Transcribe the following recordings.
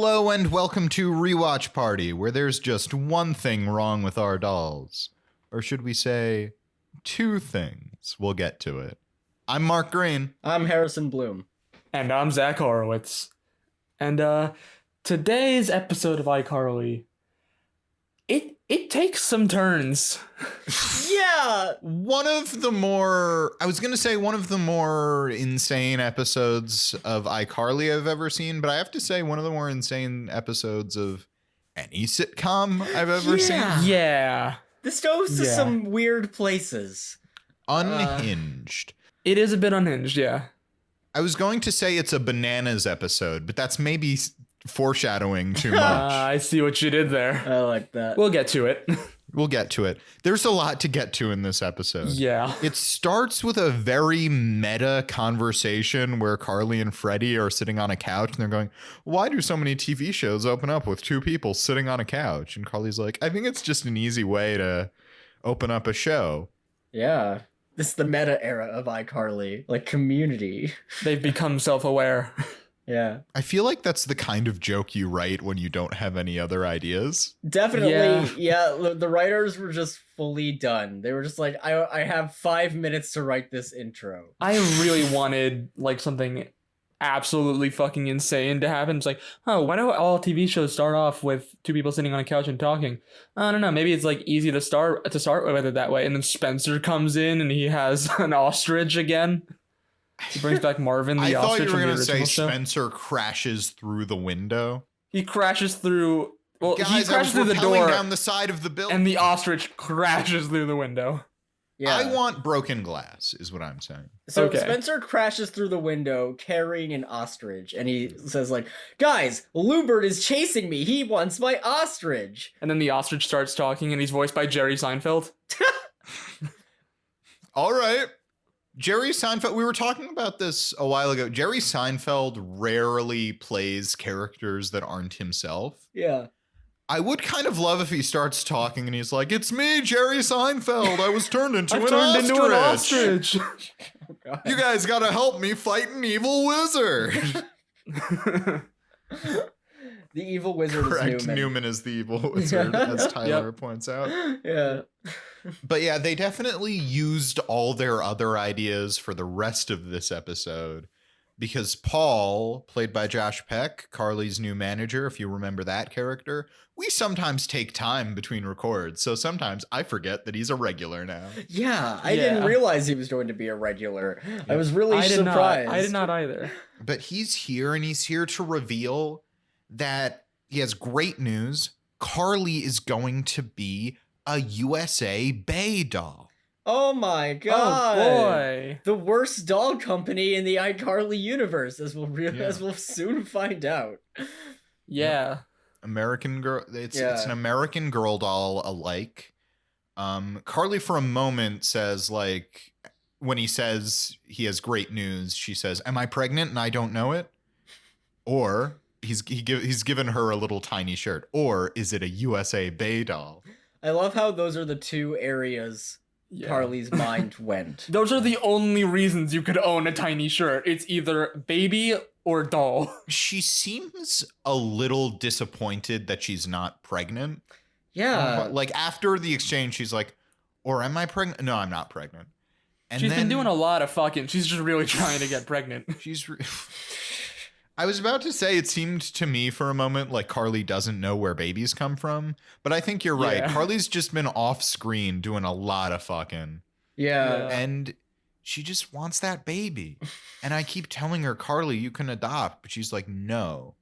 Hello and welcome to Rewatch Party, where there's just one thing wrong with our dolls. Or should we say, two things. We'll get to it. I'm Mark Green. I'm Harrison Bloom. And I'm Zach Horowitz. And today's episode of iCarly, it takes some turns. Yeah! One of the more insane episodes of iCarly I've ever seen, but I have to say one of the more insane episodes of any sitcom I've ever seen. Yeah. This goes to some weird places. Unhinged. It is a bit unhinged, yeah. I was going to say it's a bananas episode, but that's maybe foreshadowing too much. I see what you did there. I like that. We'll get to it. We'll get to it. There's a lot to get to in this episode. Yeah. It starts with a very meta conversation where Carly and Freddie are sitting on a couch and they're going, why do so many TV shows open up with two people sitting on a couch? And Carly's like, I think it's just an easy way to open up a show. Yeah. This is the meta era of iCarly. Like, Community. They've become self-aware. Yeah. I feel like that's the kind of joke you write when you don't have any other ideas. Definitely, yeah. The writers were just fully done. They were just like, I have 5 minutes to write this intro. I really wanted, like, something absolutely fucking insane to happen. It's like, oh, why do all TV shows start off with two people sitting on a couch and talking? I don't know. Maybe it's like easy to start with it that way. And then Spencer comes in and he has an ostrich again. He brings back Marvin the ostrich. I thought you were going to say Spencer crashes through the window. He crashes through. Well, Guys, he crashes through the door down the side of the building, and the ostrich crashes through the window. Yeah. I want broken glass, is what I'm saying. So Okay. Spencer crashes through the window carrying an ostrich, and he says, like, guys, Lubert is chasing me. He wants my ostrich. And then the ostrich starts talking, and he's voiced by Jerry Seinfeld. All right. Jerry Seinfeld, we were talking about this a while ago. Jerry Seinfeld rarely plays characters that aren't himself. Yeah. I would kind of love if he starts talking and he's like, it's me, Jerry Seinfeld. I was turned into an ostrich. Oh, You guys gotta help me fight an evil wizard. The evil wizard Correct. is Newman. Newman is the evil wizard, as Tyler points out. Yeah. But yeah, they definitely used all their other ideas for the rest of this episode because Paul, played by Josh Peck, Carly's new manager, if you remember that character, we sometimes take time between records. So sometimes I forget that he's a regular now. Yeah, I didn't realize he was going to be a regular. I was really surprised. I did not either. But he's here and he's here to reveal that he has great news. Carly is going to be a USA Bae doll. Oh my god. Oh boy. The worst doll company in the iCarly universe, as we'll soon find out. Yeah. American girl. It's an American Girl doll alike. Carly for a moment says, like, when he says he has great news, she says, am I pregnant and I don't know it? Or he's given her a little tiny shirt. Or is it a USA Bae doll? I love how those are the two areas Carly's mind went. Those are the only reasons you could own a tiny shirt. It's either baby or doll. She seems a little disappointed that she's not pregnant. Yeah. Like after the exchange, she's like, or am I pregnant? No, I'm not pregnant. And She's then been doing a lot of fucking. She's just really trying to get pregnant. I was about to say it seemed to me for a moment like Carly doesn't know where babies come from, but I think you're right. Yeah. Carly's just been off screen doing a lot of fucking. Yeah. And she just wants that baby. And I keep telling her, Carly, you can adopt, but she's like, no.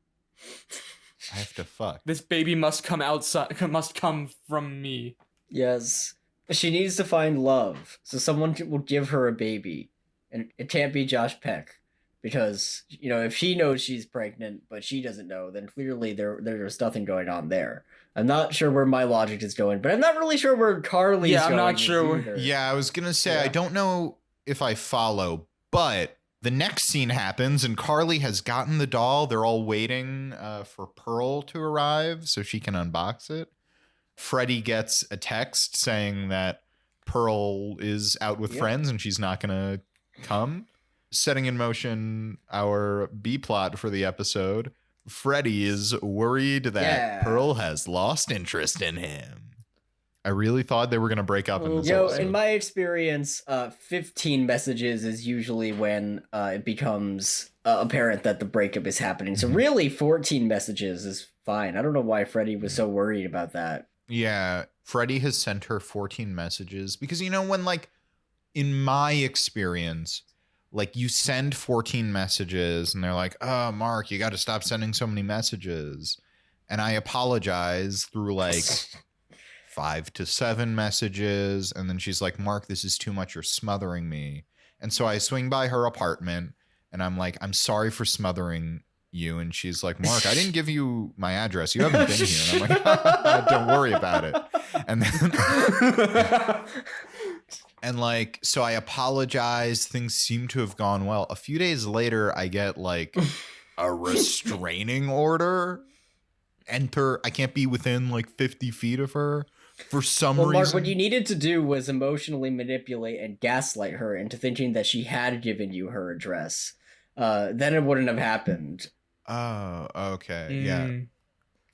I have to fuck. This baby must come outside. Must come from me. Yes. She needs to find love, so someone will give her a baby. And it can't be Josh Peck. Because, you know, if he knows she's pregnant, but she doesn't know, then clearly there's nothing going on there. I'm not sure where my logic is going, but I'm not really sure where Carly's going. I'm not sure. Either. Yeah, I was going to say, I don't know if I follow, but the next scene happens and Carly has gotten the doll. They're all waiting for Pearl to arrive so she can unbox it. Freddie gets a text saying that Pearl is out with friends and she's not going to come. Setting in motion our B plot for the episode. Freddie is worried that Pearl has lost interest in him. I really thought they were going to break up in this episode. In my experience, 15 messages is usually when it becomes apparent that the breakup is happening. So really, 14 messages is fine. I don't know why Freddie was so worried about that. Yeah, Freddie has sent her 14 messages because, you know, when, like, in my experience, like, you send 14 messages and they're like, oh, Mark, you got to stop sending so many messages. And I apologize through, like... 5 to 7 messages, and then she's like, Mark, this is too much, you're smothering me. And so I swing by her apartment and I'm like, I'm sorry for smothering you. And she's like, Mark, I didn't give you my address, you haven't been here. And I'm like, don't worry about it. And then and like, so I apologize, things seem to have gone well. A few days later I get like a restraining order. Enter, I can't be within like 50 feet of her for some reason. Mark, what you needed to do was emotionally manipulate and gaslight her into thinking that she had given you her address. Then it wouldn't have happened. Oh, okay. Yeah.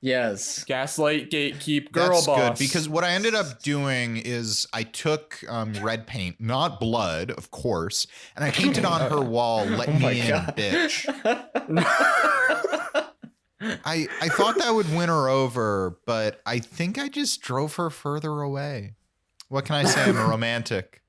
Yes. Gaslight, gatekeep, girl That's boss. good, because what I ended up doing is I took red paint, not blood, of course, and I painted on her wall, let me in, bitch. I thought that would win her over, but I think I just drove her further away. What can I say? I'm a romantic.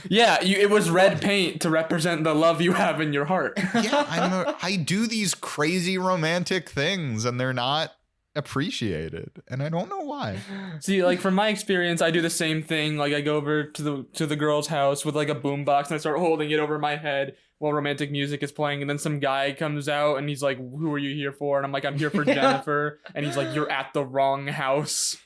Yeah, it was red paint to represent the love you have in your heart. Yeah, I do these crazy romantic things, and they're not appreciated, and I don't know why. See, like from my experience, I do the same thing. Like I go over to the girl's house with like a boombox, and I start holding it over my head while romantic music is playing, and then some guy comes out and he's like, who are you here for? And I'm like, I'm here for Jennifer. And he's like, you're at the wrong house.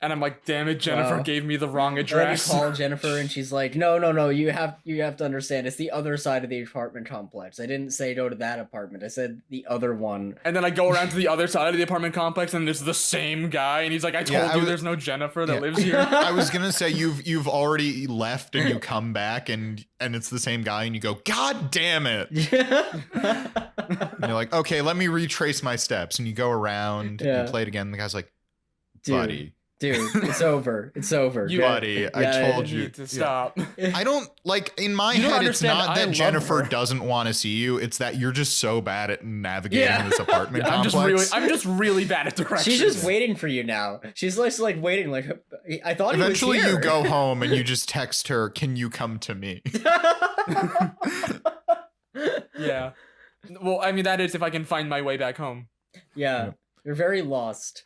And I'm like, damn it, Jennifer gave me the wrong address. And you call Jennifer and she's like, no, you have to understand, it's the other side of the apartment complex. I didn't say go to that apartment, I said the other one. And then I go around to the other side of the apartment complex and there's the same guy and he's like, I told you there's no Jennifer that lives here. I was gonna say you've already left and you come back and it's the same guy and you go, God damn it. And you're like, okay, let me retrace my steps, and you go around and you play it again, and the guy's like, buddy. Dude, it's over. It's over. Buddy, I told you to stop. I don't, like, in my head, it's not that Jennifer doesn't want to see you. It's that you're just so bad at navigating this apartment complex. I'm just really bad at directions. She's just waiting for you now. She's just like waiting, like, I thought eventually he was here. You go home and you just text her, can you come to me? Yeah. Well, I mean, that is if I can find my way back home. Yeah. You're very lost.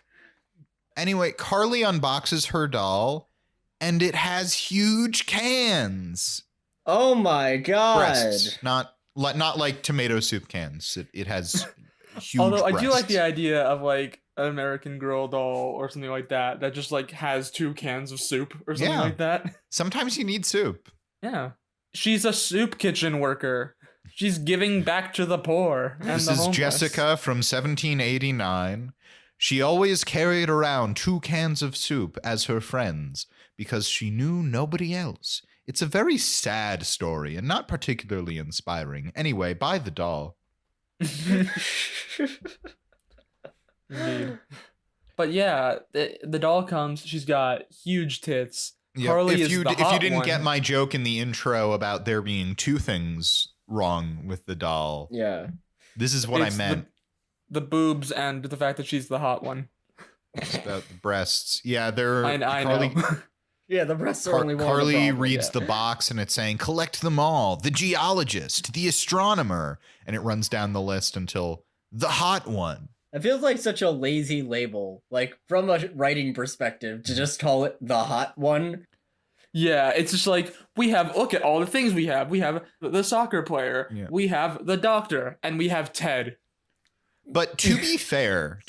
Anyway, Carly unboxes her doll, and it has huge cans. Oh my god! Breasts, not like tomato soup cans. It has huge. Although breasts. I do like the idea of like an American Girl doll or something like that just like has 2 cans of soup or something like that. Sometimes you need soup. Yeah, she's a soup kitchen worker. She's giving back to the poor. And this the is homeless. Jessica from 1789. She always carried around 2 cans of soup as her friends because she knew nobody else. It's a very sad story and not particularly inspiring. Anyway, buy the doll. Indeed. But yeah, the doll comes. She's got huge tits. Yeah, Carly if you didn't one. get my joke in the intro about there being 2 things wrong with the doll, this is what I meant. The boobs and the fact that she's the hot one. About the breasts. Yeah, they're I Carly. know. Yeah, the breasts are only one. Carly reads the box and it's saying, collect them all. The geologist, the astronomer. And it runs down the list until the hot one. It feels like such a lazy label, like from a writing perspective, to just call it the hot one. Yeah, it's just like, look at all the things we have. We have the soccer player, we have the doctor, and we have Ted. But to be fair,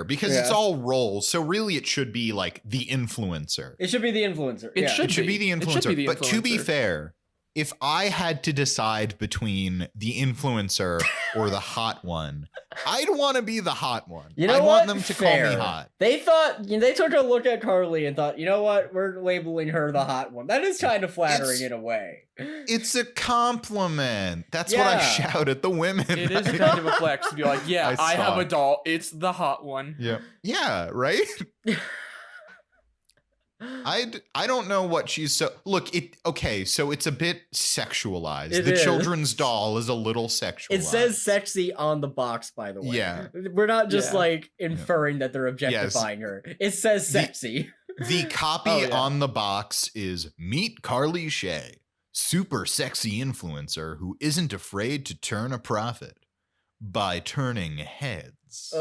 because it's all roles, so really it should be like the influencer. It should be the influencer. It should be the influencer. But to be fair, if I had to decide between the influencer or the hot one, I'd want to be the hot one. You know I what? want them to Fair. call me hot. They took a look at Carly and thought, you know what? We're labeling her the hot one. That is kind of flattering in a way. It's a compliment. That's what I shout at the women. It is kind of a flex to be like, yeah, I have a doll. It's the hot one. Yeah. Yeah, right? I don't know what she's so look so it's a bit sexualized. The children's doll is a little sexualized. It says sexy on the box, by the way. Yeah. We're not just like inferring that they're objectifying her. It says sexy. The copy on the box is meet Carly Shay, super sexy influencer who isn't afraid to turn a profit by turning heads.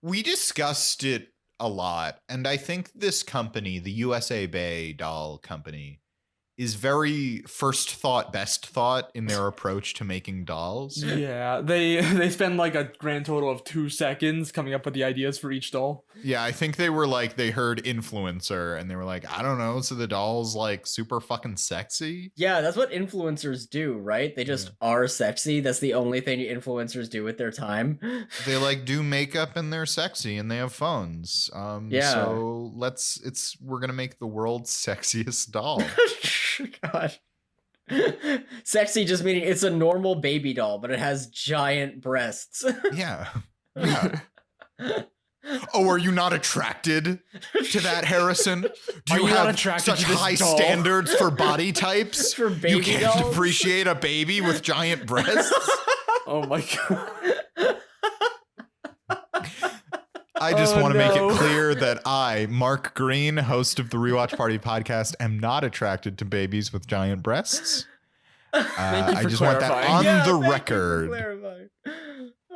We discussed it a lot, and I think this company, the USA Bae doll company, is very first thought, best thought in their approach to making dolls. Yeah, they spend like a grand total of 2 seconds coming up with the ideas for each doll. Yeah, I think they were like, they heard influencer and they were like, I don't know, so the doll's like super fucking sexy. Yeah, that's what influencers do, right? They just are sexy. That's the only thing influencers do with their time. They like do makeup and they're sexy and they have phones. So we're gonna make the world's sexiest doll. God. Sexy just meaning it's a normal baby doll, but it has giant breasts. Yeah. Oh, are you not attracted to that, Harrison? Do you have such high standards for body types? For baby you can't dolls? appreciate a baby with giant breasts? Oh my god. I just want to make it clear that I, Mark Green, host of the Rewatch Party podcast, am not attracted to babies with giant breasts. I just want that on the record.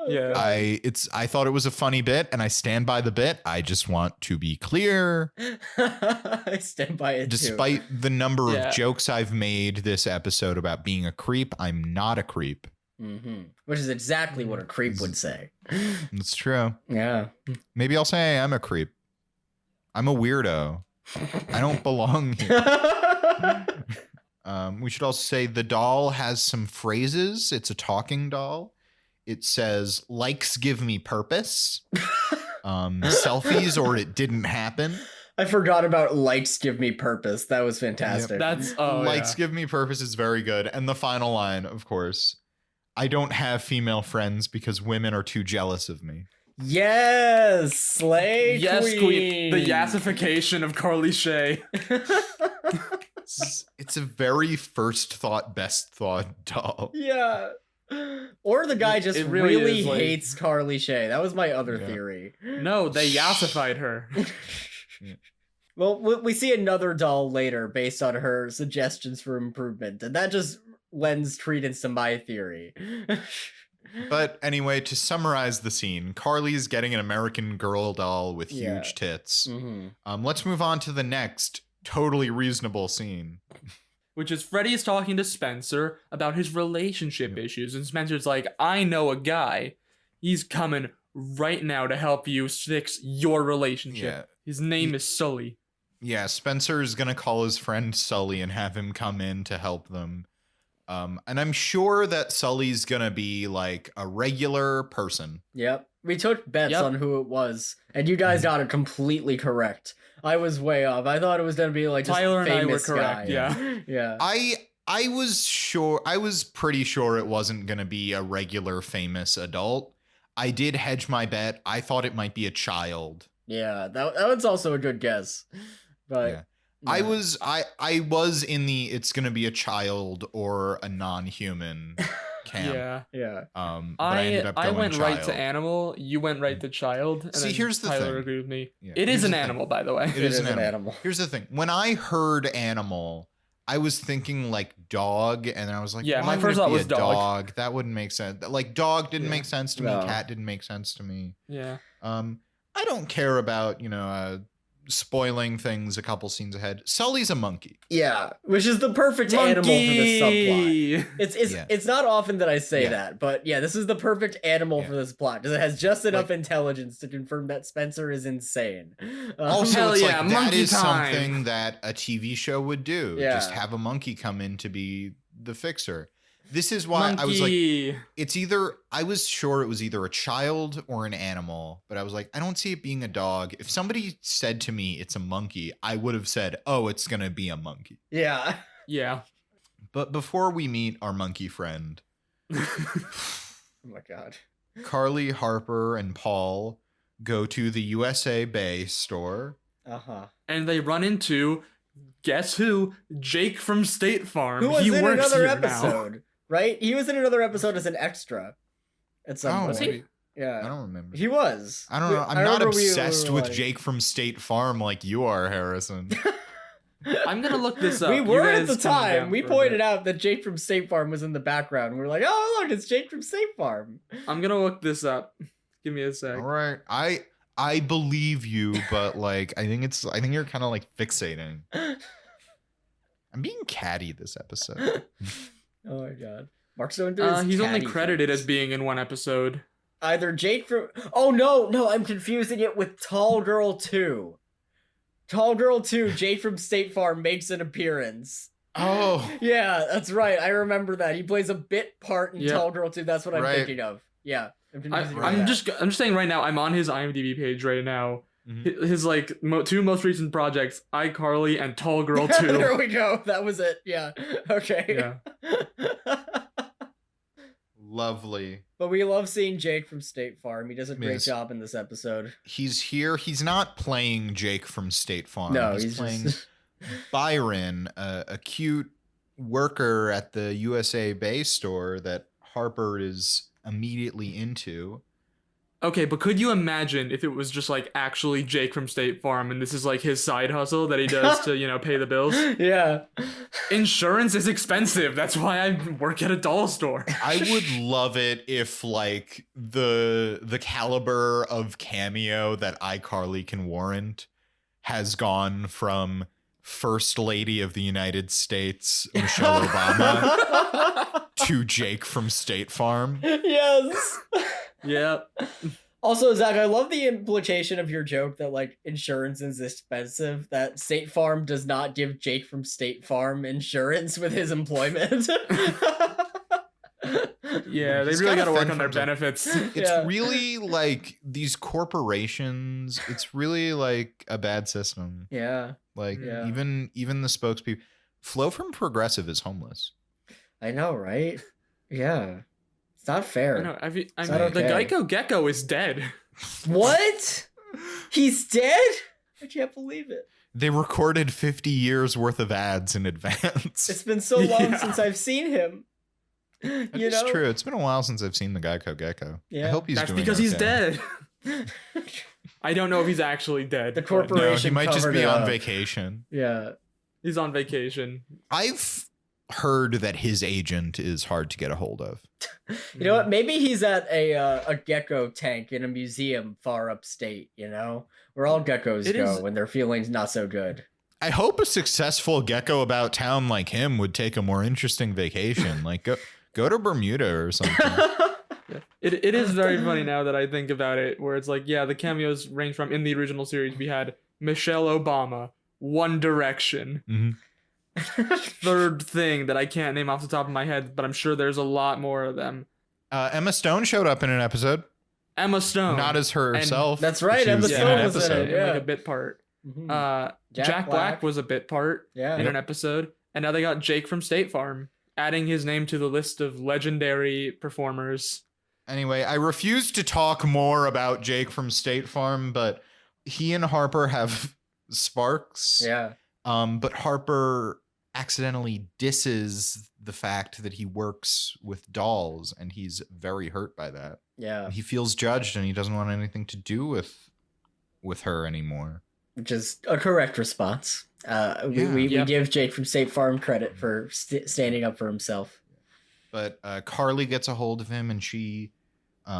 Yeah. I thought it was a funny bit, and I stand by the bit. I just want to be clear. I stand by it Despite the number of jokes I've made this episode about being a creep, I'm not a creep. Mm-hmm. Which is exactly what a creep would say. It's true. Yeah. Maybe I'll say I am a creep. I'm a weirdo. I don't belong here. We should also say the doll has some phrases. It's a talking doll. It says, likes give me purpose. Selfies or it didn't happen. I forgot about likes give me purpose. That was fantastic. Yep. Likes give me purpose is very good. And the final line, of course, I don't have female friends because women are too jealous of me. Yes, slay queen. The yassification of Carly Shay. It's a very first thought, best thought doll. Yeah. Or the guy just really hates Carly Shay. That was my other theory. No, they yassified her. Well, we see another doll later based on her suggestions for improvement, and that just lends credence to my theory. But anyway, to summarize the scene, Carly's getting an American Girl doll with huge tits. Mm-hmm. Let's move on to the next totally reasonable scene. Which is Freddie's talking to Spencer about his relationship issues. And Spencer's like, I know a guy. He's coming right now to help you fix your relationship. Yeah. His name is Sully. Yeah, Spencer's going to call his friend Sully and have him come in to help them. And I'm sure that Sully's going to be like a regular person. Yep. We took bets on who it was, and you guys got it completely correct. I was way off. I thought it was going to be like just Tyler and I were guy. correct. Yeah. Yeah. I was pretty sure it wasn't going to be a regular famous adult. I did hedge my bet. I thought it might be a child. Yeah, that was also a good guess. But yeah. I was in the it's going to be a child or a non-human camp. Yeah. But I ended up going went child. right to animal. You went right to child. And See, here's the Tyler thing. agreed with me. Yeah. It is an animal, by the way. It is an animal. Here's the thing. When I heard animal, I was thinking like dog, and I was like, my first thought was dog. That wouldn't make sense. Like dog didn't make sense to me. Cat didn't make sense to me. Yeah. I don't care about spoiling things a couple scenes ahead. Sully's a monkey. Yeah, which is the perfect animal for this subplot. It's not often that I say that, but yeah, this is the perfect animal for this plot because it has just enough intelligence to confirm that Spencer is insane. Also, it's like that is something that a TV show would do. Yeah. Just have a monkey come in to be the fixer. This is why I was like, I was sure it was either a child or an animal, but I was like, I don't see it being a dog. If somebody said to me it's a monkey, I would have said, oh, it's going to be a monkey. Yeah. Yeah. But before we meet our monkey friend, oh my God, Carly, Harper, and Paul go to the USA Bae store. And they run into, guess who? Jake from State Farm. Who was he in works another here episode, now. Right? He was in another episode as an extra at some point. He? Yeah. I don't remember. He was. I don't know. I'm not obsessed with Jake from State Farm like you are, Harrison. I'm going to look this up. We were at the time. We pointed out that Jake from State Farm was in the background. We were like, oh, look, it's Jake from State Farm. I'm going to look this up. Give me a sec. All right. I believe you, but like I think you're kind of like fixating. I'm being catty this episode. Oh my God. Mark's doing his he's only catty credited things. as being in one episode. Either Jake from... Oh, no, I'm confusing it with Tall Girl 2. Tall Girl 2, Jake from State Farm makes an appearance. Oh. Yeah, that's right. I remember that. He plays a bit part in Tall Girl 2. That's what I'm thinking of. Yeah. I'm just saying right now, I'm on his IMDb page right now. Mm-hmm. His like two most recent projects, iCarly and Tall Girl 2. There we go. That was it. Yeah. Okay. Yeah. Lovely. But we love seeing Jake from State Farm. He does a great job in this episode. He's here. He's not playing Jake from State Farm. No, he's playing Byron, a cute worker at the USA Bae store that Harper is immediately into. Okay, but could you imagine if it was just like actually Jake from State Farm and this is like his side hustle that he does to, pay the bills? Yeah. Insurance is expensive. That's why I work at a doll store. I would love it if like the caliber of cameo that iCarly can warrant has gone from First Lady of the United States, Michelle Obama, to Jake from State Farm. Yes. Yeah. Also, Zach, I love the implication of your joke that like insurance is expensive, that State Farm does not give Jake from State Farm insurance with his employment. Yeah, they really got to work on their benefits. It's really like these corporations, it's really like a bad system. Yeah. Like even the spokespeople. Flo from Progressive is homeless. I know, right? Yeah. It's not fair. I know. The Geico Gecko is dead. What? He's dead? I can't believe it. They recorded 50 years worth of ads in advance. It's been so long since I've seen him. It's true. It's been a while since I've seen the Geico Gecko. Yeah. I hope he's doing because okay. he's dead. I don't know if he's actually dead. The corporation. No, he might just be on vacation. Yeah. He's on vacation. I've heard that his agent is hard to get a hold of. You know what? Maybe he's at a gecko tank in a museum far upstate, where all geckos go when they're feeling not so good. I hope a successful gecko about town like him would take a more interesting vacation. Like go to Bermuda or something. It is very funny now that I think about it, where it's like, the cameos range from, in the original series, we had Michelle Obama, One Direction. Mm-hmm. Third thing that I can't name off the top of my head, but I'm sure there's a lot more of them. Emma Stone showed up in an episode. Emma Stone. Not as herself. That's right. Emma Stone was in it. Like a bit part. Mm-hmm. Jack Black was a bit part in an episode. And now they got Jake from State Farm, adding his name to the list of legendary performers. Anyway, I refuse to talk more about Jake from State Farm, but he and Harper have sparks. Yeah. But Harper accidentally disses the fact that he works with dolls, and he's very hurt by that. Yeah. He feels judged, and he doesn't want anything to do with her anymore. Which is a correct response. We give Jake from State Farm credit for standing up for himself. But Carly gets a hold of him, and she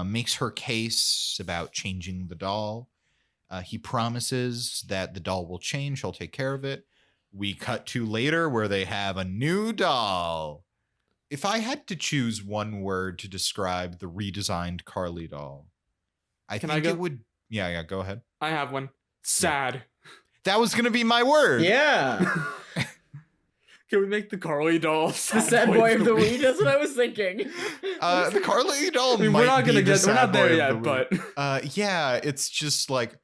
makes her case about changing the doll. He promises that the doll will change. He'll take care of it. We cut to later where they have a new doll. If I had to choose one word to describe the redesigned Carly doll, I think it would. Yeah, go ahead. I have one. Sad. That was going to be my word. Yeah. Can we make the Carly doll The sad boy of the week? That's what I was thinking. The Carly doll. I mean, we're not there yet, but yeah, it's just like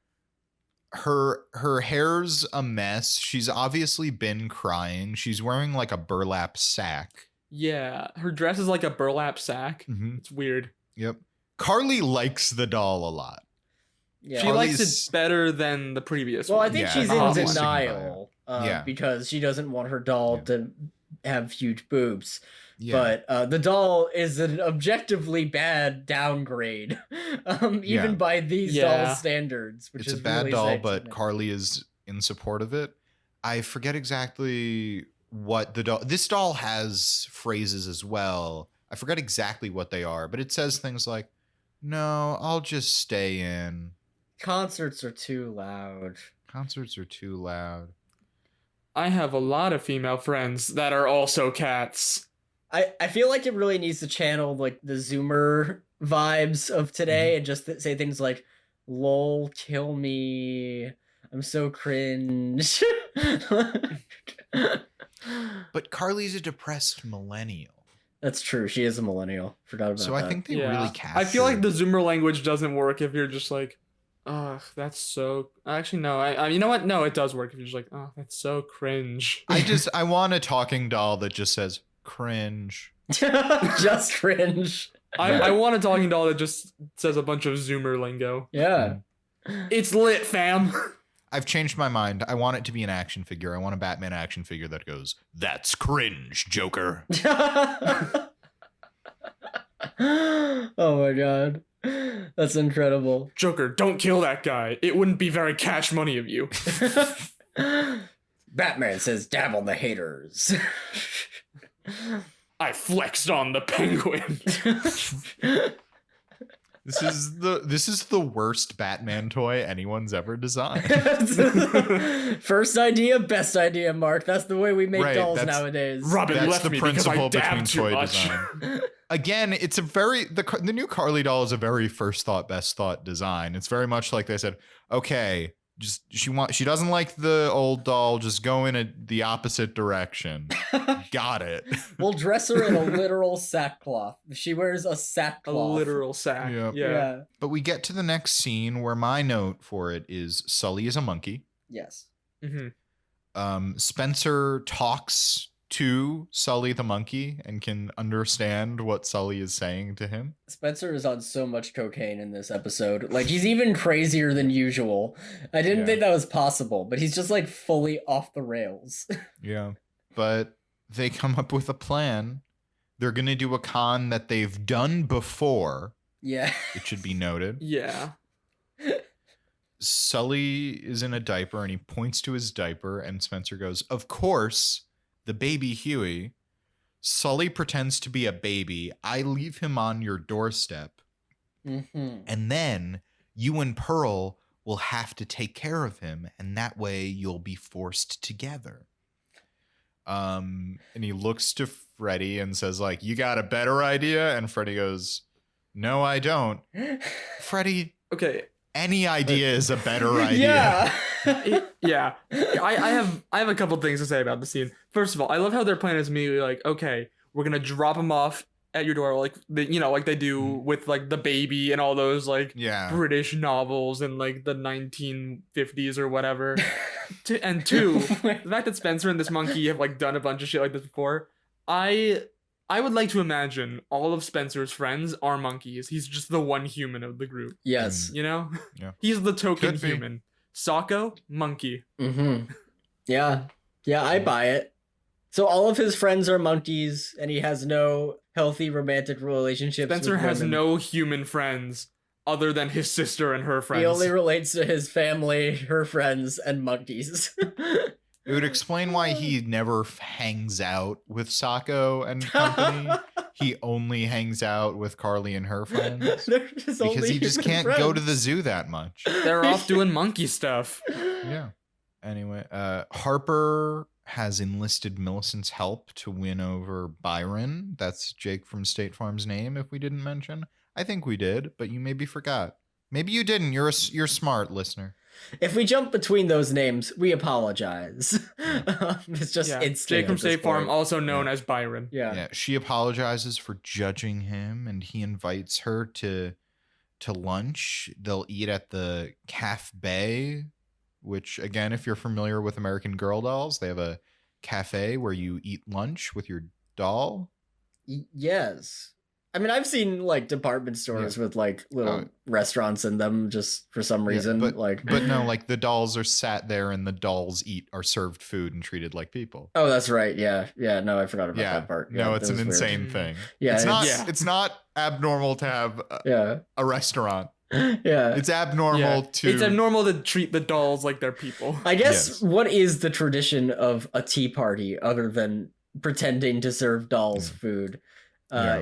her hair's a mess. She's obviously been crying. She's wearing like a burlap sack. Yeah, her dress is like a burlap sack. Mm-hmm. It's weird. Yep. Carly likes the doll a lot. Yeah. She likes it better than the previous Well, one. I think Yeah, she's I'll in stand denial because she doesn't want her doll to have huge boobs. Yeah. But the doll is an objectively bad downgrade, even by these doll standards. Which it's is a bad really doll, but Carly is in support of it. I forget exactly what the doll. This doll has phrases as well. I forget exactly what they are, but it says things like, "No, I'll just stay in. Concerts are too loud. Concerts are too loud." I have a lot of female friends that are also cats. I feel like it really needs to channel like the Zoomer vibes of today and just say things like, "Lol, kill me. I'm so cringe." But Carly's a depressed millennial. That's true. She is a millennial. Forgot about that. So I think they really captured. I feel like the Zoomer language doesn't work if you're just like, "Ugh, that's so." Actually, no. I you know what? No, it does work if you're just like, "Oh, that's so cringe." I want a talking doll that just says cringe. Just cringe. I want a talking doll that just says a bunch of Zoomer lingo. Yeah. It's lit, fam. I've changed my mind. I want it to be an action figure. I want a Batman action figure that goes, "That's cringe, Joker." Oh my god. That's incredible. Joker, don't kill that guy. It wouldn't be very cash money of you. Batman says, "Dab on the haters." I flexed on the Penguin. This is the worst Batman toy anyone's ever designed. First idea, best idea, Mark. That's the way we make dolls nowadays. Robin That's left the me principle because I between dabbed too toy much. design. Again, it's a very the new Carly doll is a very first thought, best thought design. It's very much like they said, okay, just she doesn't like the old doll, just go in the opposite direction. Got it. We'll dress her in a literal sackcloth. She wears a sackcloth. A literal sack. Yep. Yeah. But we get to the next scene where my note for it is Sully is a monkey. Yes. Mm-hmm. Spencer talks to Sully the monkey and can understand what Sully is saying to him. Spencer is on so much cocaine in this episode. Like, he's even crazier than usual. I didn't think that was possible, but he's just like fully off the rails. Yeah. But they come up with a plan. They're going to do a con that they've done before. Yeah. It should be noted. Yeah. Sully is in a diaper and he points to his diaper and Spencer goes, "Of course, the baby Huey." Sully pretends to be a baby. I leave him on your doorstep. And then you and Pearl will have to take care of him. And that way you'll be forced together. And he looks to Freddy and says, like, "You got a better idea?" And Freddy goes, "No, I don't." Freddy, okay, any idea is a better idea. Yeah. I have a couple things to say about the scene. First of all, I love how their plan is immediately like, okay, we're gonna drop him off at your door, like like they do with like The Baby and all those like British novels in like the 1950s or whatever. And two, the fact that Spencer and this monkey have like done a bunch of shit like this before, I would like to imagine all of Spencer's friends are monkeys. He's just the one human of the group. Yes. You know? Yeah. He's the token human. Sako, monkey. Yeah. Yeah, I buy it. So all of his friends are monkeys, and he has no healthy romantic relationships. Spencer with has women. no human friends other than his sister and her friends. He only relates to his family, her friends, and monkeys. It would explain why he never hangs out with Sako and company. he only hangs out with Carly and her friends Because he just can't go to the zoo that much. They're off doing monkey stuff. Yeah. Anyway, Harper has enlisted Millicent's help to win over Byron. That's Jake from State Farm's name, if we didn't mention. I think we did, but you maybe forgot. Maybe you didn't. You're smart, listener. If we jump between those names, we apologize. It's just instant. Jake from State Farm, also known as Byron. Yeah. She apologizes for judging him, and he invites her to lunch. They'll eat at the Bae, which, again, if you're familiar with American Girl dolls, they have a cafe where you eat lunch with your doll. Yes. I mean, I've seen like department stores with like little restaurants in them just for some reason. But no, but like the dolls are sat there and the dolls are served food and treated like people. Oh, that's right. Yeah. No, I forgot about that part. No, it's an insane thing. Yeah. It's not abnormal to have a restaurant. Yeah. It's abnormal It's abnormal to treat the dolls like they're people. I guess what is the tradition of a tea party other than pretending to serve dolls food?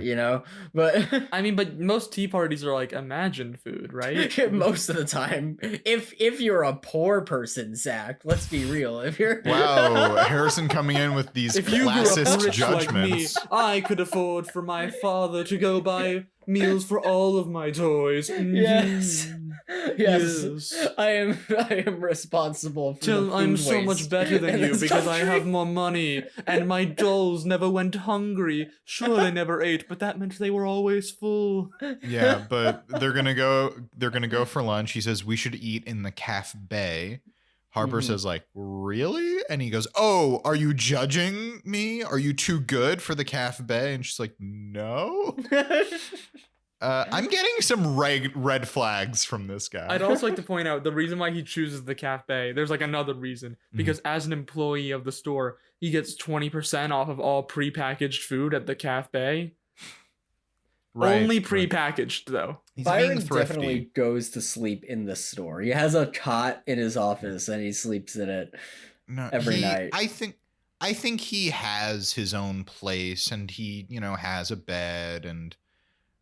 You know, but I mean, but most tea parties are like imagined food, right? Most of the time, if you're a poor person, Zach, let's be real. If you're Harrison coming in with these classist judgments. Like me, I could afford for my father to go buy meals for all of my toys. Yes. I am responsible for Till the food I'm so waste much better than in you this because I country. have more money and my dolls never went hungry. Sure, they never ate, but that meant they were always full. Yeah, but they're gonna go for lunch. He says we should eat in the Bae. Harper says like, really? And he goes, oh, are you judging me? Are you too good for the Bae? And she's like, no. I'm getting some red flags from this guy. I'd also like to point out the reason why he chooses the Bae. There's like another reason. Because as an employee of the store, he gets 20% off of all prepackaged food at the Bae. Right, Only prepackaged though. He's Byron being thrifty. definitely goes to sleep in the store. He has a cot in his office and he sleeps in it every night. I think he has his own place, and he, has a bed and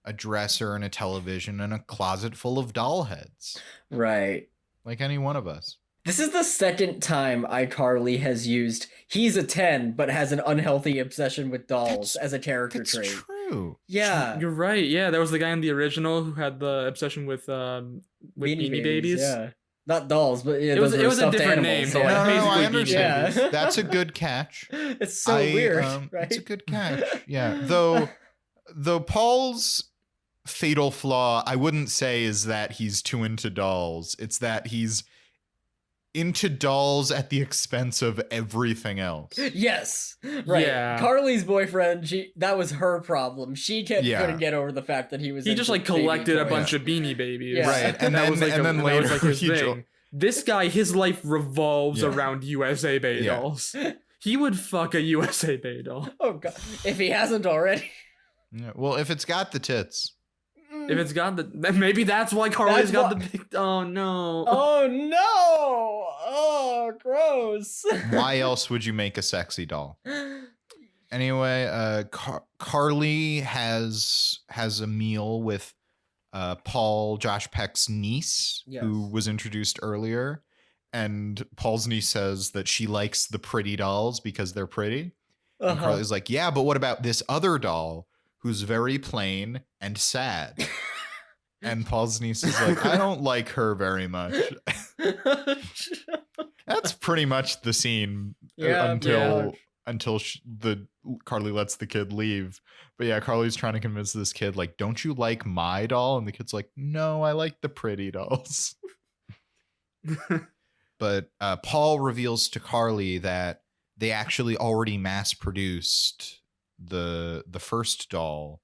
a dresser and a television and a closet full of doll heads. Right. Like any one of us. This is the second time iCarly has used he's a 10 but has an unhealthy obsession with dolls as a character trait. That's true. Yeah. You're right. Yeah, there was the guy in the original who had the obsession with Beanie Babies. Yeah. Not dolls, but it was a different animals. name. Yeah. No, I Basically understand. Yeah. That's a good catch. It's so weird, right? It's a good catch. Yeah. Though Paul's fatal flaw, I wouldn't say is that he's too into dolls. It's that he's into dolls at the expense of everything else. Yes. Right. Yeah. Carly's boyfriend, that was her problem. She couldn't get over the fact that he was He just into like collected baby a toys. bunch of Beanie Babies. Yeah. Right. And that was like then that later was like his he thing. This guy, his life revolves around USA Bae Yeah. dolls. He would fuck a USA Bae doll. Oh god. If he hasn't already. Yeah. Well, if it's got the tits. If it's got then maybe that's why Carly's got the big. Oh no. Oh no. Oh, gross. Why else would you make a sexy doll? Anyway, Carly has a meal with Paul, Josh Peck's niece, who was introduced earlier. And Paul's niece says that she likes the pretty dolls because they're pretty. And Carly's like, yeah, but what about this other doll who's very plain and sad? And Paul's niece is like, I don't like her very much. That's pretty much the scene until Carly lets the kid leave. But yeah, Carly's trying to convince this kid, like, don't you like my doll? And the kid's like, no, I like the pretty dolls. But Paul reveals to Carly that they actually already mass produced the first doll,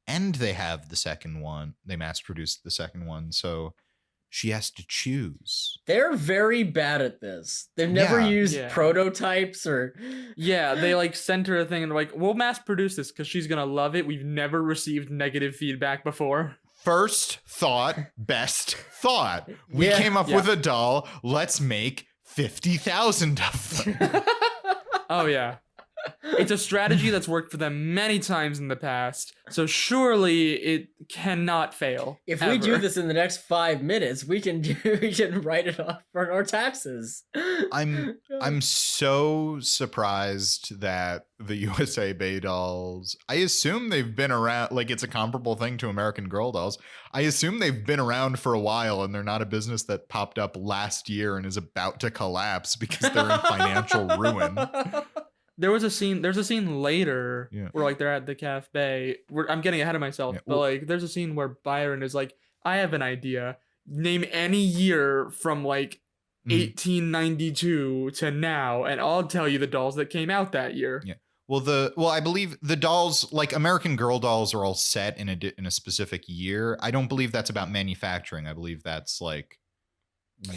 and they have the second one. They mass produced the second one, so she has to choose. They're very bad at this. They've never used prototypes or... Yeah, they like sent her a thing and they're like, we'll mass produce this because she's gonna love it. We've never received negative feedback before. First thought, best thought. We came up with a doll. Let's make 50,000 of them. Oh yeah. It's a strategy that's worked for them many times in the past, so surely it cannot fail. If ever. we do this in the next 5 minutes, we can write it off for our taxes. I'm so surprised that the USA Bae dolls, I assume they've been around, like it's a comparable thing to American Girl dolls. I assume they've been around for a while and they're not a business that popped up last year and is about to collapse because they're in financial ruin. There's a scene later Yeah. where like they're at the cafe. I'm getting ahead of myself, Yeah, but like there's a scene where Byron is like, I have an idea. Name any year from like 1892 to now, and I'll tell you the dolls that came out that year. Yeah. Well, I believe the dolls, like American Girl dolls, are all set in a specific year. I don't believe that's about manufacturing. I believe that's like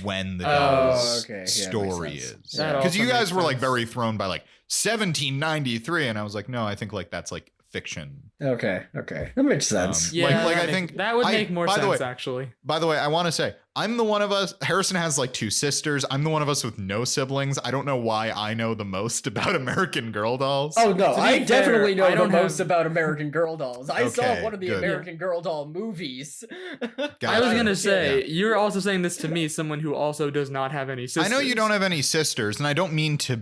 when the dolls story is. Because you guys were like very thrown by like 1793, and I was like, no, I think like that's like fiction. Okay, that makes sense. Yeah, I think that would make more sense actually. By the way, I want to say I'm the one of us. Harrison has like 2 sisters. I'm the one of us with no siblings. I don't know why I know the most about American Girl dolls. Oh no, I definitely know the most about American Girl dolls. I saw one of the good. American Girl doll movies. Gotcha. I was gonna say you're also saying this to me, someone who also does not have any sisters. I know you don't have any sisters, and I don't mean to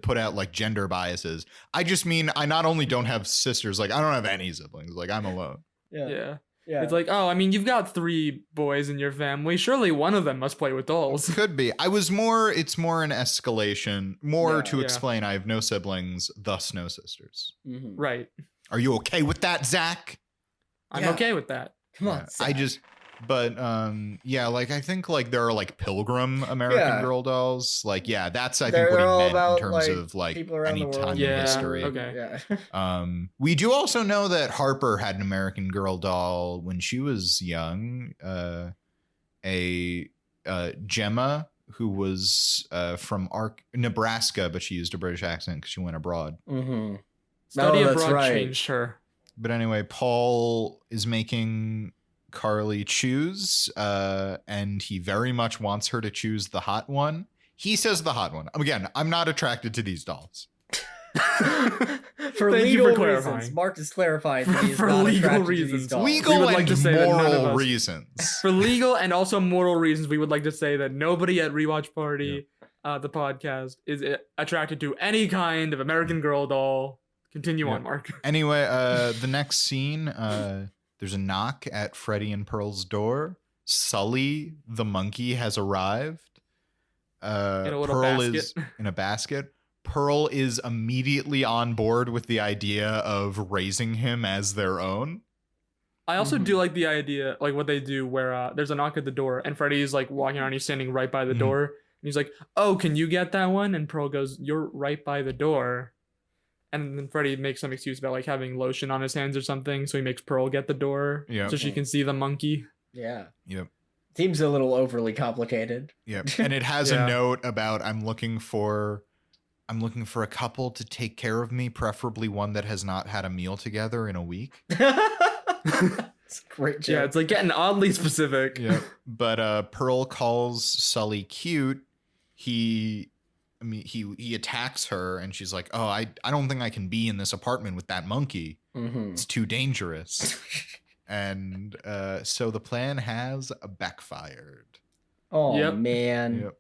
put out like gender biases. I just mean I not only don't have sisters, like I don't have any siblings. Like I'm alone. Yeah. It's like, oh, I mean, you've got 3 boys in your family. Surely one of them must play with dolls. Could be. It's more an escalation, to explain I have no siblings, thus no sisters. Mm-hmm. Right. Are you okay with that, Zach? I'm okay with that. Come on, Zach. Like I think like there are like Pilgrim American Girl dolls. Like, that's I think what he all meant about, in terms like, of like people around any the world. time in history. Okay. Yeah. We do also know that Harper had an American Girl doll when she was young. Gemma, who was from Nebraska, but she used a British accent because she went abroad. Mm-hmm. Study abroad changed her. But anyway, Paul is making Carly choose, and he very much wants her to choose the hot one. He says the hot one. Again, I'm not attracted to these dolls. For legal reasons, Mark is clarifying that he's not attracted to these dolls. Legal and moral reasons. For legal and also moral reasons, we would like to say that nobody at Rewatch Party, the podcast, is attracted to any kind of American Girl doll. Continue on, Mark. Anyway, the next scene, there's a knock at Freddie and Pearl's door. Sully, the monkey, has arrived. In a little Pearl basket. is in a basket. Pearl is immediately on board with the idea of raising him as their own. I also do like the idea, like what they do where there's a knock at the door and Freddie's like walking around, he's standing right by the door. And he's like, oh, can you get that one? And Pearl goes, you're right by the door. And then Freddie makes some excuse about like having lotion on his hands or something. So he makes Pearl get the door so she can see the monkey. Yeah. Yep. Seems a little overly complicated. Yep. And it has a note about I'm looking for a couple to take care of me, preferably one that has not had a meal together in a week. It's a great joke. Yeah, it's like getting oddly specific. Yeah. But Pearl calls Sully cute. He attacks her and she's like, oh, I don't think I can be in this apartment with that monkey. Mm-hmm. It's too dangerous. And so the plan has backfired. Oh, man. Yep.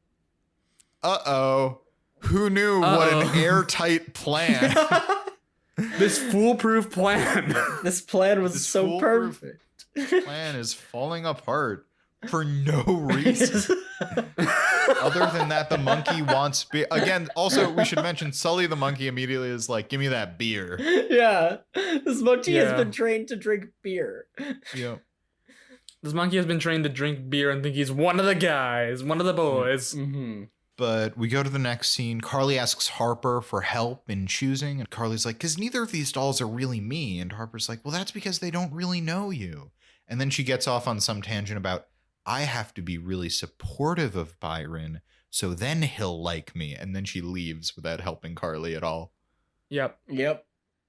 Uh-oh. Who knew what an airtight plan? This foolproof plan. This plan was so perfect. Plan is falling apart for no reason. Other than that, the monkey wants beer. Again, also, we should mention Sully the monkey immediately is like, give me that beer. Yeah. This monkey has been trained to drink beer. Yep. This monkey has been trained to drink beer and think he's one of the guys, one of the boys. Mm-hmm. But we go to the next scene. Carly asks Harper for help in choosing. And Carly's like, because neither of these dolls are really me. And Harper's like, well, that's because they don't really know you. And then she gets off on some tangent about, I have to be really supportive of Byron, so then he'll like me. And then she leaves without helping Carly at all. Yep.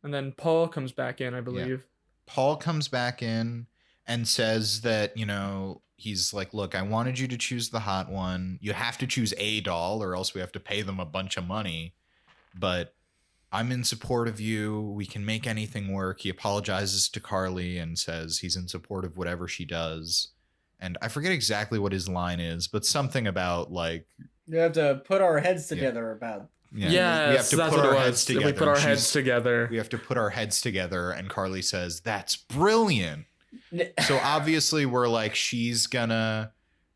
And then Paul comes back in, I believe. Yeah. Paul comes back in and says that, he's like, look, I wanted you to choose the hot one. You have to choose a doll or else we have to pay them a bunch of money. But I'm in support of you. We can make anything work. He apologizes to Carly and says he's in support of whatever she does. And I forget exactly what his line is, but something about like, you have to put our heads together about. Yeah, we have to that's put what our it heads was. together. We put our And heads together. We have to put our heads together. And Carly says, that's brilliant. So obviously we're like, she's gonna,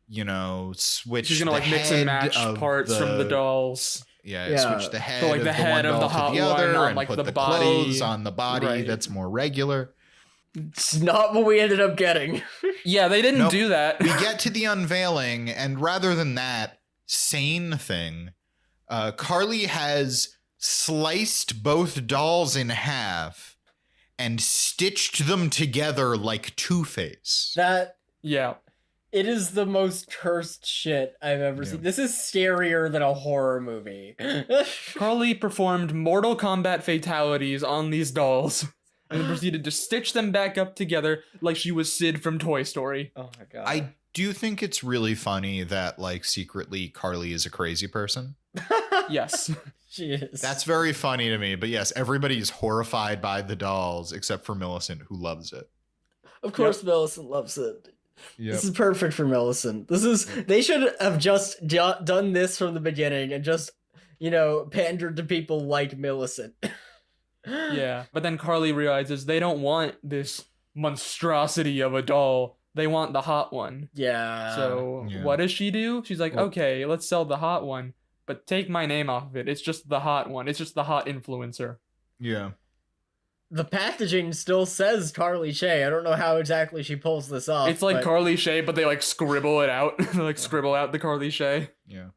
switch. She's gonna like mix and match parts from the dolls. Yeah, switch the head, so, like, the head of the hot to the other, one on, and like, put the the body. clothes on the body. Right. That's more regular. It's not what we ended up getting. Yeah, they didn't do that. We get to the unveiling, and rather than that sane thing, Carly has sliced both dolls in half and stitched them together like Two-Face. Yeah. It is the most cursed shit I've ever seen. This is scarier than a horror movie. Carly performed Mortal Kombat fatalities on these dolls and then proceeded to stitch them back up together like she was Sid from Toy Story. Oh my god. I do think it's really funny that, like, secretly Carly is a crazy person. Yes. She is. That's very funny to me. But yes, everybody's horrified by the dolls except for Millicent, who loves it. Of course, Millicent loves it. Yep. This is perfect for Millicent. They should have just done this from the beginning and just, pandered to people like Millicent. Yeah, but then Carly realizes they don't want this monstrosity of a doll. They want the hot one. Yeah. So what does she do? She's like, okay, let's sell the hot one, but take my name off of it. It's just the hot one. It's just the hot influencer. Yeah. The packaging still says Carly Shay. I don't know how exactly she pulls this off. It's like Carly Shay, but they like scribble it out. They like scribble out the Carly Shay. Yeah.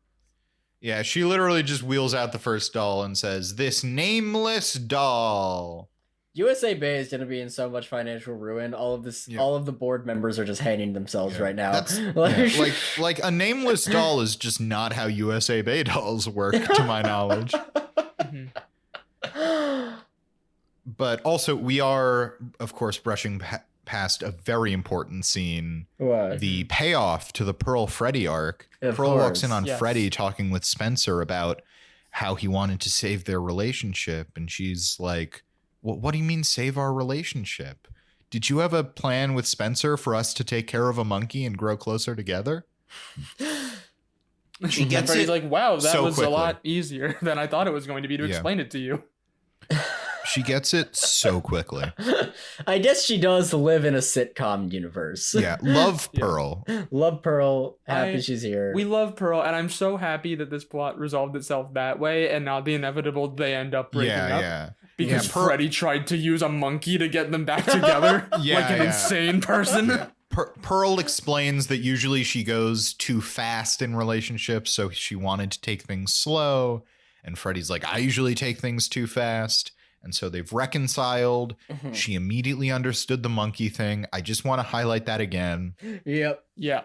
Yeah, she literally just wheels out the first doll and says, "This nameless doll." USA Bae is going to be in so much financial ruin. All of the board members are just hanging themselves right now. Like a nameless doll is just not how USA Bae dolls work, to my knowledge. But also, we are, of course, brushing past a very important scene. What? The payoff to the Pearl Freddy arc. Pearl walks in on Freddy talking with Spencer about how he wanted to save their relationship. And she's like, what do you mean save our relationship? Did you have a plan with Spencer for us to take care of a monkey and grow closer together? She gets it like, wow, that so was quickly. A lot easier than I thought it was going to be to explain it to you. She gets it so quickly. I guess she does live in a sitcom universe. Yeah, love Pearl. Love Pearl. Happy she's here. We love Pearl, and I'm so happy that this plot resolved itself that way and not the inevitable they end up breaking up. Yeah. Because Freddy tried to use a monkey to get them back together like an insane person. Yeah. Pearl explains that usually she goes too fast in relationships, so she wanted to take things slow. And Freddy's like, I usually take things too fast. And so they've reconciled. Mm-hmm. She immediately understood the monkey thing. I just want to highlight that again. Yep. Yeah.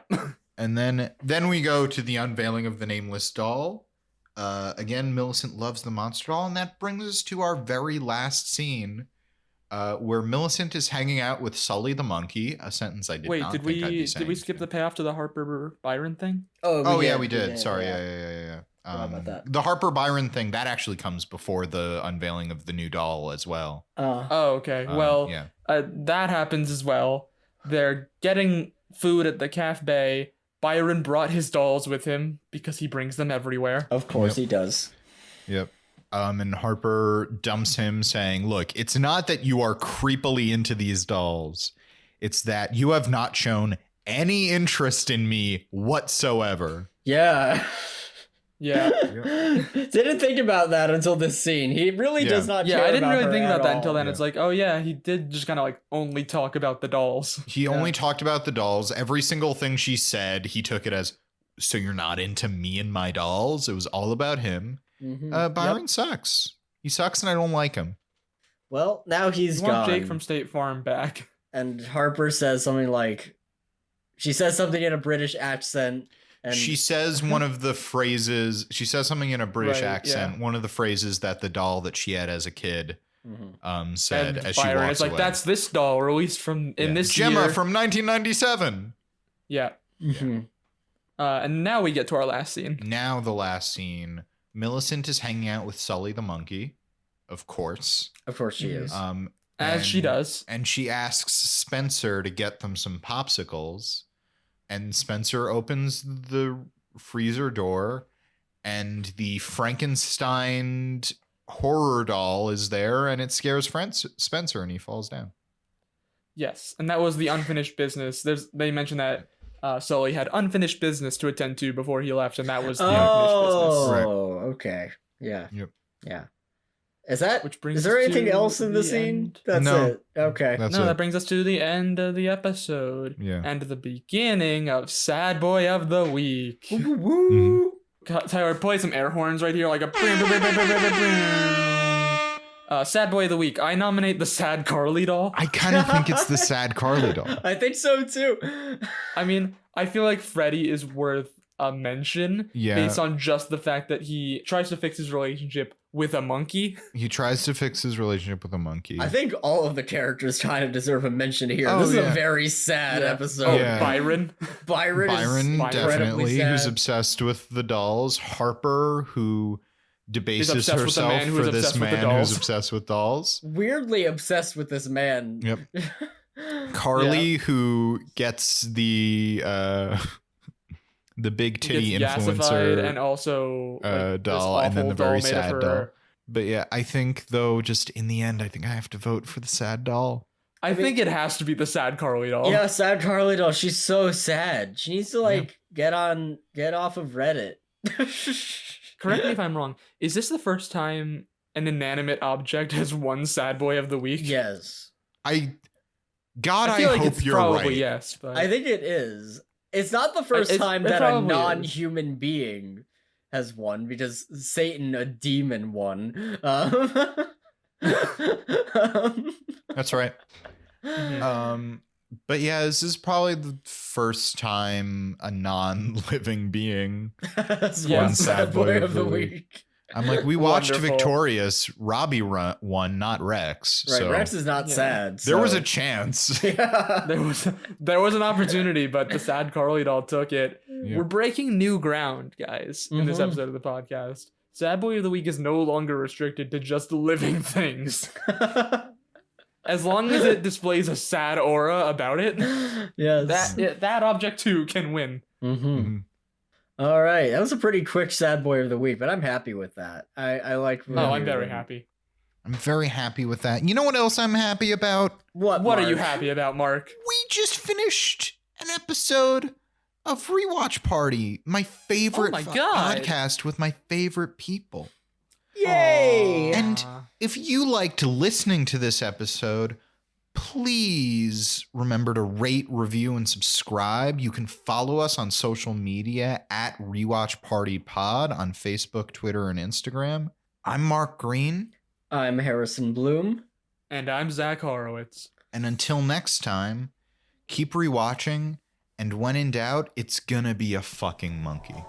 And then we go to the unveiling of the nameless doll. Again, Millicent loves the monster doll. And that brings us to our very last scene, where Millicent is hanging out with Sully the monkey. A sentence I did not think I'd be saying. Did we skip the payoff to the Harper Byron thing? We did. Sorry. Yeah. About that. The Harper Byron thing, that actually comes before the unveiling of the new doll as well. Oh, okay. That happens as well. They're getting food at the cafe. Byron brought his dolls with him because he brings them everywhere. Of course he does. Yep. And Harper dumps him saying, look, it's not that you are creepily into these dolls. It's that you have not shown any interest in me whatsoever. Yeah. Yeah. Didn't think about that until this scene. He really does not care. Yeah, I didn't really think about that all. until then. It's like, oh yeah, he did just kind of like only talk about the dolls. He only talked about the dolls. Every single thing she said, he took it as, so you're not into me and my dolls? It was all about him. Mm-hmm. Byron sucks. He sucks and I don't like him. Well, now he's gone. Want Jake from State Farm back. And Harper says something like, she says something in a British accent. And she says one of the phrases, she says something in a British accent, one of the phrases that the doll that she had as a kid said and as Byron, she walks it's like, away. That's this doll released from in this Gemma year. from 1997. Yeah. Mm-hmm. And now we get to our last scene. Now the last scene. Millicent is hanging out with Sully the monkey. of course. Of course she is. As she does. And she asks Spencer to get them some popsicles. And Spencer opens the freezer door, and the Frankenstein horror doll is there, and it scares Spencer, and he falls down. Yes, and that was the unfinished business. They mentioned that Sully had unfinished business to attend to before he left, and that was the unfinished business. Oh, okay. Yeah. Yep. Yeah. Is there us anything to else in the scene? end. That's No. it. Okay. That's No, it. that brings us to the end of the episode. Yeah. And the beginning of Sad Boy of the Week. Woo, woo. Tyler, play some air horns right here, like a Sad Boy of the Week. I nominate the Sad Carly doll. I kind of think it's the sad Carly doll. I think so too. I mean, I feel like Freddy is worth a mention based on just the fact that he tries to fix his relationship with a monkey. He tries to fix his relationship with a monkey. I think all of the characters kind of deserve a mention here. Oh, this is yeah. a very sad episode. Oh, Yeah. Byron. Byron is definitely, sad. who's obsessed with the dolls. Harper, who debases obsessed with the man herself who is for this obsessed with the man who's dolls. obsessed with dolls. Weirdly obsessed with this man. Yep. Carly, who gets the big titty Gets influencer gasified and also like, doll, this and then the awful very doll made of sad her. doll. But yeah, I think though, just in the end, I think I have to vote for the sad doll. I think it has to be the Sad Carly doll. Yeah, sad Carly doll. She's so sad. She needs to get off of Reddit. Correct me if I'm wrong. Is this the first time an inanimate object has won Sad Boy of the Week? Yes. I feel like hope it's you're probably right. yes, but I think it is. It's not the first time it that a probably is. non-human being has won, because Satan, a demon, won. That's right. Mhm. But yeah, this is probably the first time a non-living being That's Yeah. one sad boy of the week. I'm like, we watched Wonderful. Victorious. Robbie won, not Rex. Right, So Rex is not Yeah. sad. there was so- a chance. Yeah. there was an opportunity, but the Sad Carly doll took it. Yeah. We're breaking new ground, guys, in this Mhm. episode of the podcast. Sad Boy of the Week is no longer restricted to just living things. As long as it displays a sad aura about it, Yes. that object too can win. Mm-hmm. Mhm. All right, that was a pretty quick sad boy of the week, but I'm happy with that. I like. Oh, I'm very happy. I'm very happy with that. You know what else I'm happy about? What What are you Mark? happy about, Mark? We just finished an episode of Rewatch Party, my favorite Oh my God. podcast with my favorite people. Yay! And if you liked listening to this episode, please remember to rate, review, and subscribe. You can follow us on social media at Rewatch Party Pod on Facebook, Twitter, and Instagram. I'm Mark Green. I'm Harrison Bloom. And I'm Zach Horowitz. And until next time, keep rewatching. And when in doubt, it's gonna be a fucking monkey.